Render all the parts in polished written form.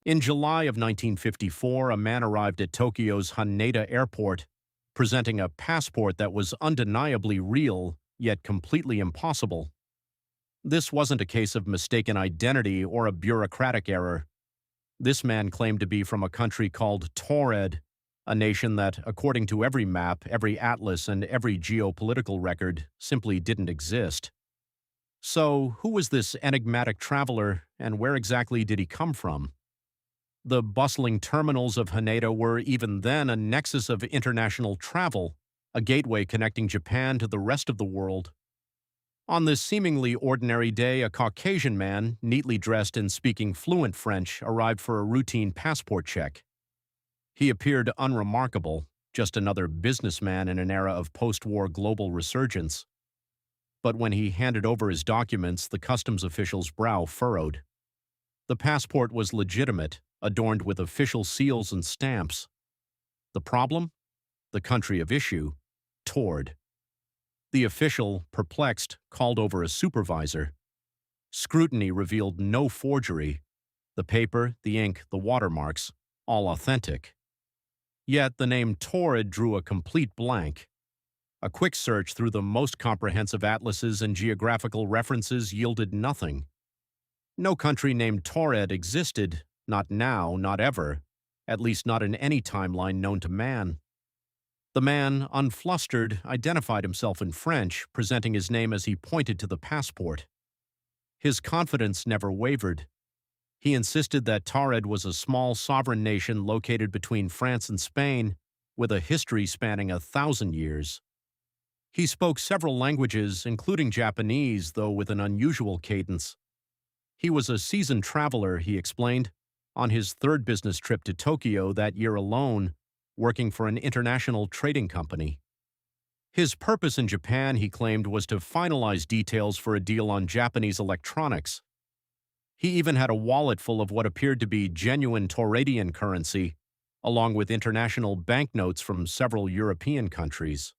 In July of 1954, a man arrived at Tokyo's Haneda airport, presenting a passport that was undeniably real, yet completely impossible. This wasn't a case of mistaken identity or a bureaucratic error. This man claimed to be from a country called Taured, a nation that, according to every map, every atlas, and every geopolitical record, simply didn't exist. So, who was this enigmatic traveler, and where exactly did he come from? The bustling terminals of Haneda were even then a nexus of international travel, a gateway connecting Japan to the rest of the world. On this seemingly ordinary day, a Caucasian man, neatly dressed and speaking fluent French, arrived for a routine passport check. He appeared unremarkable, just another businessman in an era of post-war global resurgence. But when he handed over his documents, the customs official's brow furrowed. The passport was legitimate, adorned with official seals and stamps. The problem? The country of issue, Taured. The official, perplexed, called over a supervisor. Scrutiny revealed no forgery. The paper, the ink, the watermarks, all authentic. Yet the name Taured drew a complete blank. A quick search through the most comprehensive atlases and geographical references yielded nothing. No country named Taured existed, not now, not ever, at least not in any timeline known to man. The man, unflustered, identified himself in French, presenting his name as he pointed to the passport. His confidence never wavered. He insisted that Taured was a small sovereign nation located between France and Spain, with a history spanning 1,000 years. He spoke several languages, including Japanese, though with an unusual cadence. He was a seasoned traveler, he explained, on his third business trip to Tokyo that year alone, working for an international trading company. His purpose in Japan, he claimed, was to finalize details for a deal on Japanese electronics. He even had a wallet full of what appeared to be genuine Tauredian currency, along with international banknotes from several European countries.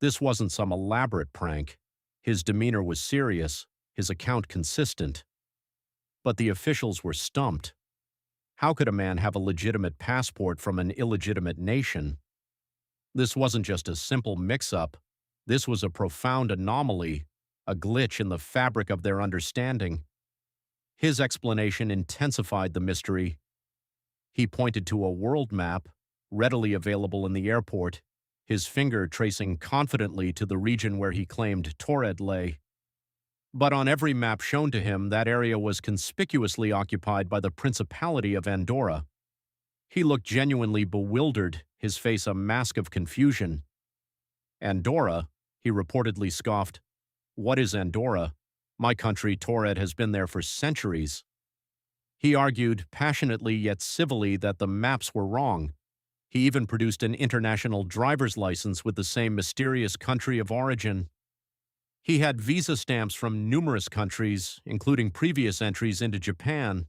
This wasn't some elaborate prank. His demeanor was serious, his account consistent. But the officials were stumped. How could a man have a legitimate passport from an illegitimate nation? This wasn't just a simple mix-up. This was a profound anomaly, a glitch in the fabric of their understanding. His explanation intensified the mystery. He pointed to a world map, readily available in the airport, his finger tracing confidently to the region where he claimed Taured lay. But on every map shown to him, that area was conspicuously occupied by the Principality of Andorra. He looked genuinely bewildered, his face a mask of confusion. Andorra? He reportedly scoffed. What is Andorra? My country, Taured, has been there for centuries. He argued, passionately yet civilly, that the maps were wrong. He even produced an international driver's license with the same mysterious country of origin. He had visa stamps from numerous countries, including previous entries into Japan.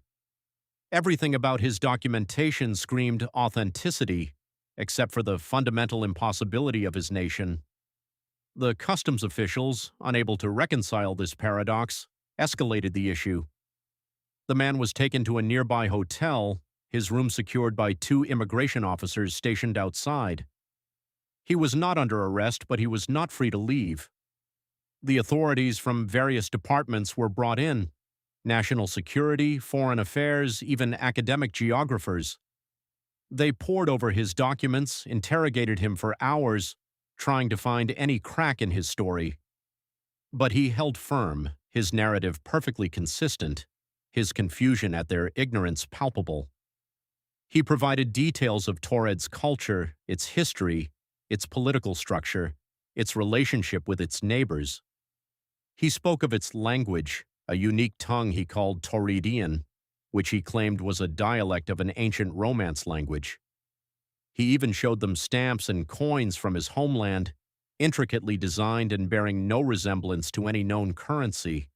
Everything about his documentation screamed authenticity, except for the fundamental impossibility of his nation. The customs officials, unable to reconcile this paradox, escalated the issue. The man was taken to a nearby hotel, his room secured by 2 immigration officers stationed outside. He was not under arrest, but he was not free to leave. The authorities from various departments were brought in: national security, foreign affairs, even academic geographers. They pored over his documents, interrogated him for hours, trying to find any crack in his story. But he held firm, his narrative perfectly consistent, his confusion at their ignorance palpable. He provided details of Taured's culture, its history, its political structure, its relationship with its neighbors. He spoke of its language, a unique tongue he called Tauredian, which he claimed was a dialect of an ancient Romance language. He even showed them stamps and coins from his homeland, intricately designed and bearing no resemblance to any known currency.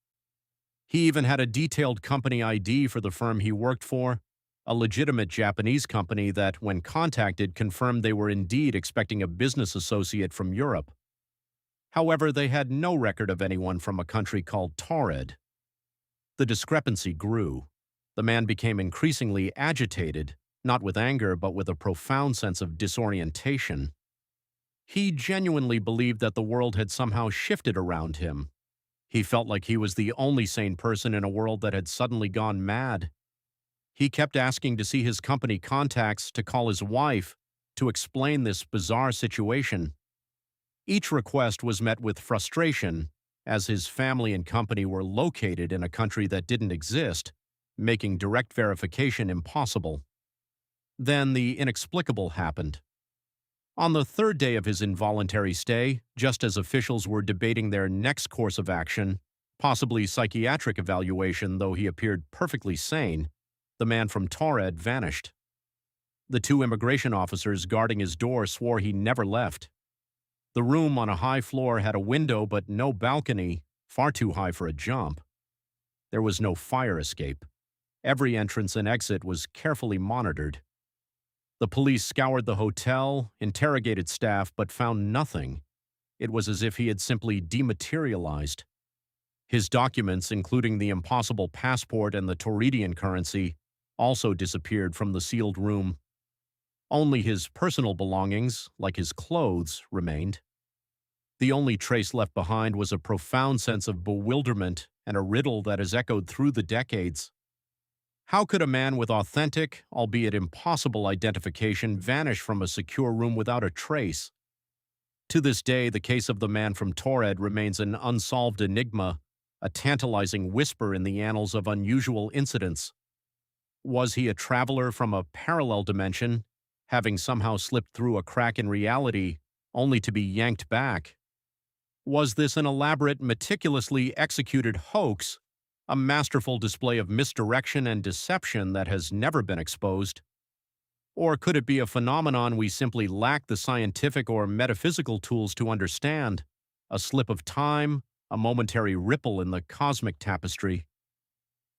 He even had a detailed company ID for the firm he worked for, a legitimate Japanese company that, when contacted, confirmed they were indeed expecting a business associate from Europe. However, they had no record of anyone from a country called Taured. The discrepancy grew. The man became increasingly agitated, not with anger but with a profound sense of disorientation. He genuinely believed that the world had somehow shifted around him. He felt like he was the only sane person in a world that had suddenly gone mad. He kept asking to see his company contacts, to call his wife, to explain this bizarre situation. Each request was met with frustration, as his family and company were located in a country that didn't exist, making direct verification impossible. Then the inexplicable happened. On the third day of his involuntary stay, just as officials were debating their next course of action, possibly psychiatric evaluation, though he appeared perfectly sane, the man from Taured vanished. The two immigration officers guarding his door swore he never left. The room on a high floor had a window but no balcony, far too high for a jump. There was no fire escape. Every entrance and exit was carefully monitored. The police scoured the hotel, interrogated staff, but found nothing. It was as if he had simply dematerialized. His documents, including the impossible passport and the Tauridian currency, also disappeared from the sealed room. Only his personal belongings, like his clothes, remained. The only trace left behind was a profound sense of bewilderment and a riddle that has echoed through the decades. How could a man with authentic, albeit impossible identification vanish from a secure room without a trace? To this day, the case of the man from Taured remains an unsolved enigma, a tantalizing whisper in the annals of unusual incidents. Was he a traveler from a parallel dimension, having somehow slipped through a crack in reality, only to be yanked back? Was this an elaborate, meticulously executed hoax, a masterful display of misdirection and deception that has never been exposed? Or could it be a phenomenon we simply lack the scientific or metaphysical tools to understand, a slip of time, a momentary ripple in the cosmic tapestry?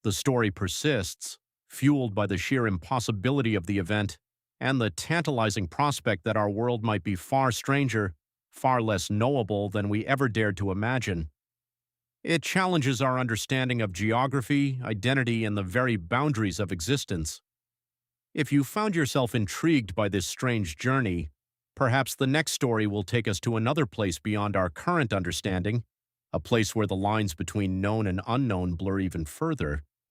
The story persists, fueled by the sheer impossibility of the event and the tantalizing prospect that our world might be far stranger, far less knowable than we ever dared to imagine. It challenges our understanding of geography, identity, and the very boundaries of existence. If you found yourself intrigued by this strange journey, perhaps the next story will take us to another place beyond our current understanding, a place where the lines between known and unknown blur even further.